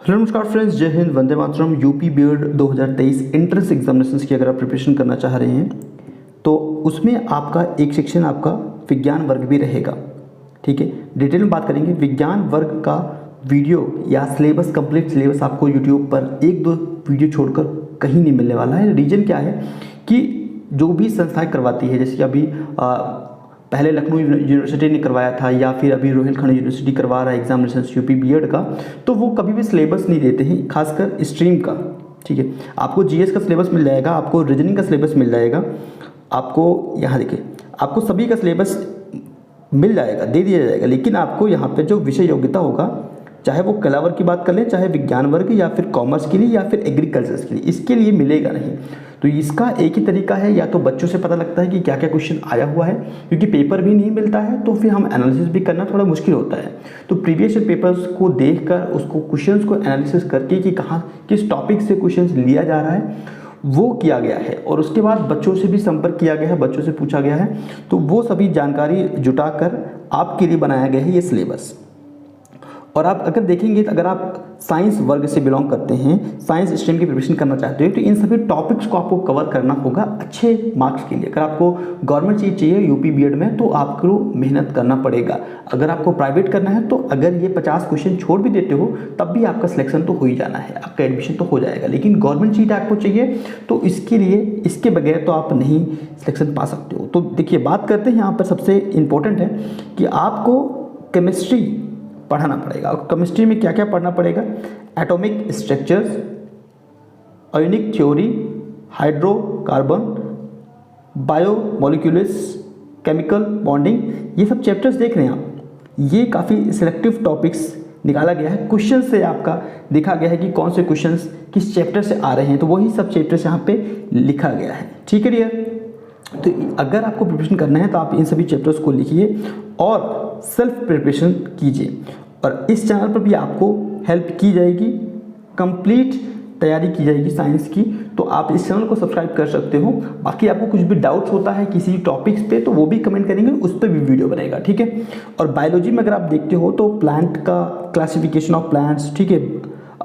Hello नमस्कार friends, जय Hind, Vande Mataram. UP BEd 2023 entrance examinations की अगर आप प्रिपरेशन करना चाह रहे हैं तो उसमें आपका एक सेक्शन आपका विज्ञान वर्ग भी रहेगा। ठीक है, डिटेल में बात करेंगे। विज्ञान वर्ग का वीडियो या सिलेबस, कंप्लीट सिलेबस आपको यूट्यूब पर एक दो वीडियो छोड़कर कहीं नहीं मिलने वाला है। रीजन क्या है कि जो भी संस्थाएं करवाती है, जैसे कि अभी पहले लखनऊ यूनिवर्सिटी ने करवाया था या फिर अभी रोहिलखंड यूनिवर्सिटी करवा रहा है एग्जामिनेशन यूपी बीएड का, तो वो कभी भी सिलेबस नहीं देते हैं, खासकर स्ट्रीम का। ठीक है, आपको जीएस का सिलेबस मिल जाएगा, आपको रीजनिंग का सिलेबस मिल जाएगा, आपको यहाँ देखिए आपको सभी का सिलेबस मिल जाएगा, दे दिया जाएगा। लेकिन आपको यहाँ पे जो विषय योग्यता होगा, चाहे वो कला वर्ग की बात कर लें, चाहे विज्ञान वर्ग या फिर कॉमर्स के लिए या फिर एग्रीकल्चर के लिए, इसके लिए मिलेगा नहीं। तो इसका एक ही तरीका है, या तो बच्चों से पता लगता है कि क्या क्या क्वेश्चन आया हुआ है, क्योंकि पेपर भी नहीं मिलता है तो फिर हम एनालिसिस भी करना थोड़ा मुश्किल होता है। तो प्रीवियस पेपर्स को देखकर उसको क्वेश्चंस को एनालिसिस करके कि कहाँ किस टॉपिक से क्वेश्चंस लिया जा रहा है वो किया गया है, और उसके बाद बच्चों से भी संपर्क किया गया है, बच्चों से पूछा गया है। तो वो सभी जानकारी जुटाकर आपके लिए बनाया गया है ये सिलेबस। और आप अगर देखेंगे तो अगर आप साइंस वर्ग से बिलोंग करते हैं, साइंस स्ट्रीम की प्रिपरेशन करना चाहते हो, तो इन सभी टॉपिक्स को आपको कवर करना होगा अच्छे मार्क्स के लिए। अगर आपको गवर्नमेंट चीज़ चाहिए यूपी बीएड में तो आपको मेहनत करना पड़ेगा। अगर आपको प्राइवेट करना है तो अगर ये 50 क्वेश्चन छोड़ भी देते हो तब भी आपका सिलेक्शन तो हो ही जाना है, आपका एडमिशन तो हो जाएगा। लेकिन गवर्नमेंट चीज़ आपको चाहिए तो इसके लिए, इसके बगैर तो आप नहीं सिलेक्शन पा सकते हो। तो देखिए, बात करते हैं यहाँ पर सबसे इम्पोर्टेंट है कि आपको केमिस्ट्री पढ़ाना पड़ेगा। और केमिस्ट्री में क्या क्या पढ़ना पड़ेगा? Atomic structures, ionic theory, hydrocarbon, biomolecules, chemical bonding, ये सब चैप्टर्स देख रहे हैं आप। ये काफ़ी सिलेक्टिव टॉपिक्स निकाला गया है, क्वेश्चन से आपका देखा गया है कि कौन से क्वेश्चंस किस चैप्टर से आ रहे हैं, तो वही सब चैप्टर्स यहाँ पे लिखा गया है। ठीक है डियर, तो अगर आपको प्रिपरेशन करना है तो आप इन सभी चैप्टर्स को लिखिए और सेल्फ प्रिपरेशन कीजिए। और इस चैनल पर भी आपको हेल्प की जाएगी, कंप्लीट तैयारी की जाएगी साइंस की। तो आप इस चैनल को सब्सक्राइब कर सकते हो। बाकी आपको कुछ भी डाउट्स होता है किसी टॉपिक्स पे तो वो भी कमेंट करेंगे, उस पर भी वीडियो बनेगा। ठीक है, और बायोलॉजी में अगर आप देखते हो तो प्लांट का क्लासिफिकेशन ऑफ प्लांट्स, ठीक है,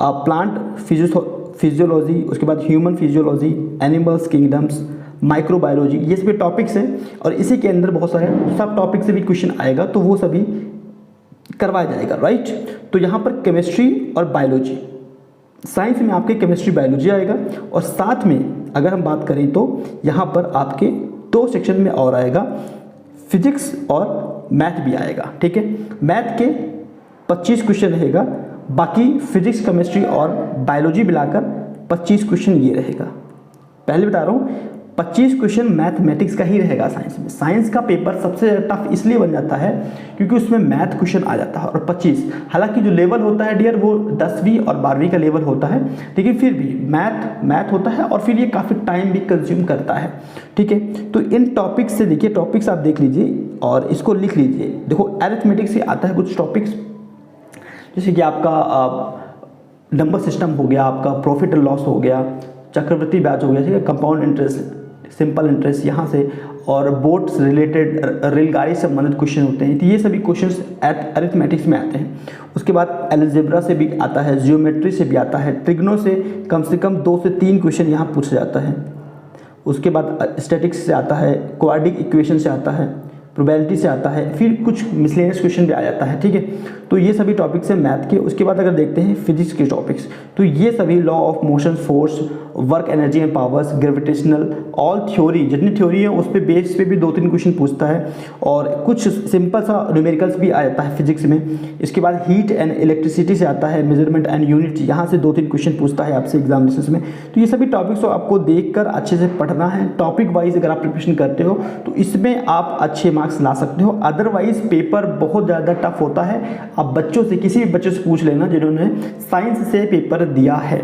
प्लांट फिजियोलॉजी, उसके बाद human physiology, animals kingdoms, microbiology, ये सभी टॉपिक्स हैं। और इसी के अंदर बहुत सारे सब टॉपिक से भी क्वेश्चन आएगा, तो वो सभी करवाया जाएगा। राइट, तो यहाँ पर केमिस्ट्री और बायोलॉजी, साइंस में आपके केमिस्ट्री बायोलॉजी आएगा, और साथ में अगर हम बात करें तो यहाँ पर आपके दो सेक्शन में और आएगा, फिजिक्स और मैथ भी आएगा। ठीक है, मैथ के 25 क्वेश्चन रहेगा, बाकी फिजिक्स, केमिस्ट्री और बायोलॉजी मिलाकर 25 क्वेश्चन ये रहेगा। पहले बता रहा हूँ 25 क्वेश्चन मैथमेटिक्स का ही रहेगा साइंस में। साइंस का पेपर सबसे टफ इसलिए बन जाता है क्योंकि उसमें मैथ क्वेश्चन आ जाता है, और 25, हालांकि जो लेवल होता है डियर वो 10वीं और 12वीं का लेवल होता है, लेकिन फिर भी मैथ होता है, और फिर ये काफ़ी टाइम भी कंज्यूम करता है। ठीक है, तो इन टॉपिक्स से देखिए, टॉपिक्स आप देख लीजिए और इसको लिख लीजिए। देखो, अरिथमेटिक्स से आता है कुछ टॉपिक्स, जैसे कि आपका नंबर सिस्टम हो गया, आपका प्रॉफिट एंड लॉस हो गया, चक्रवृद्धि ब्याज हो गया, ठीक है, कंपाउंड इंटरेस्ट, सिंपल इंटरेस्ट यहाँ से, और बोट्स रिलेटेड, रेलगाड़ी से संबंधित क्वेश्चन होते हैं। तो ये सभी क्वेश्चंस अरिथमेटिक्स में आते हैं। उसके बाद अलजेब्रा से भी आता है, जियोमेट्री से भी आता है, ट्रिग्नो से कम 2 से 3 क्वेश्चन यहाँ पूछा जाता है। उसके बाद स्टैटिक्स से आता है, क्वाड्रिक इक्वेशन से आता है, प्रोबेबिलिटी से आता है, फिर कुछ मिसलेनियस क्वेश्चन भी आ जाता है। ठीक है, तो ये सभी टॉपिक्स हैं मैथ के। उसके बाद अगर देखते हैं फिजिक्स के टॉपिक्स, तो ये सभी law of motion, force, work, energy and powers, gravitational, all theory, जितनी थ्योरी है उस पे बेस पे भी 2-3 क्वेश्चन पूछता है, और कुछ सिंपल सा न्यूमेरिकल्स भी आ जाता है फिजिक्स में। इसके बाद हीट एंड इलेक्ट्रिसिटी से आता है, मेजरमेंट एंड यूनिट, यहाँ से 2-3 क्वेश्चन पूछता है आपसे एग्जामिनेशन में। तो ये सभी टॉपिक्स को आपको देखकर अच्छे से पढ़ना है। टॉपिक वाइज अगर आप प्रिपरेशन करते हो तो इसमें आप अच्छे मार्क्स ला सकते हो। अदरवाइज पेपर बहुत ज़्यादा टफ होता है। आप बच्चों से, किसी भी बच्चे से पूछ लेना जिन्होंने साइंस से पेपर दिया है।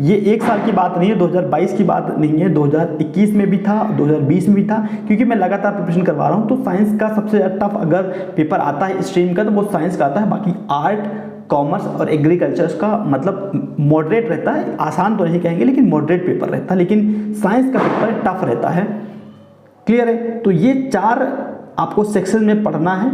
ये 1 साल की बात नहीं है, 2022 की बात नहीं है, 2021 में भी था, 2020 में भी था, क्योंकि मैं लगातार प्रिपरेशन करवा रहा हूँ। तो साइंस का सबसे ज़्यादा टफ अगर पेपर आता है स्ट्रीम का तो वो साइंस का आता है। बाकी आर्ट, कॉमर्स और एग्रीकल्चर का मतलब मॉडरेट रहता है, आसान तो नहीं कहेंगे लेकिन मॉडरेट पेपर रहता है, लेकिन साइंस का पेपर टफ रहता है। क्लियर है, तो ये 4 आपको सेक्शन में पढ़ना है।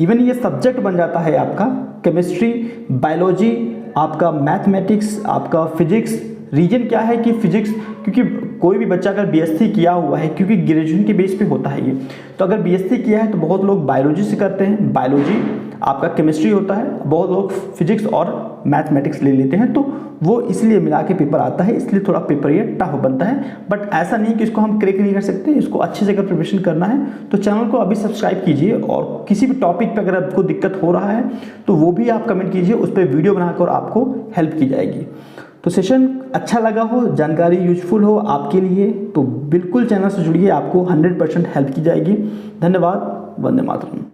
इवन ये सब्जेक्ट बन जाता है आपका केमिस्ट्री, बायोलॉजी, आपका मैथमेटिक्स, आपका फिजिक्स। रीजन क्या है कि फिजिक्स, क्योंकि कोई भी बच्चा अगर बीएससी किया हुआ है, क्योंकि ग्रेजुएशन के बेस पे होता है ये, तो अगर बीएससी किया है तो बहुत लोग बायोलॉजी से करते हैं, बायोलॉजी आपका केमिस्ट्री होता है, बहुत लोग फिजिक्स और मैथमेटिक्स ले लेते हैं, तो वो इसलिए मिला के पेपर आता है, इसलिए थोड़ा पेपर ये टफ बनता है। बट ऐसा नहीं कि इसको हम क्रैक नहीं कर सकते, इसको अच्छे से अगर प्रिपरेशन करना है तो चैनल को अभी सब्सक्राइब कीजिए, और किसी भी टॉपिक पे अगर आपको दिक्कत हो रहा है तो वो भी आप कमेंट कीजिए, उस पर वीडियो बनाकर आपको हेल्प की जाएगी। तो सेशन अच्छा लगा हो, जानकारी यूजफुल हो आपके लिए, तो बिल्कुल चैनल से जुड़िए, आपको 100% हेल्प की जाएगी। धन्यवाद। वंदे मातरम।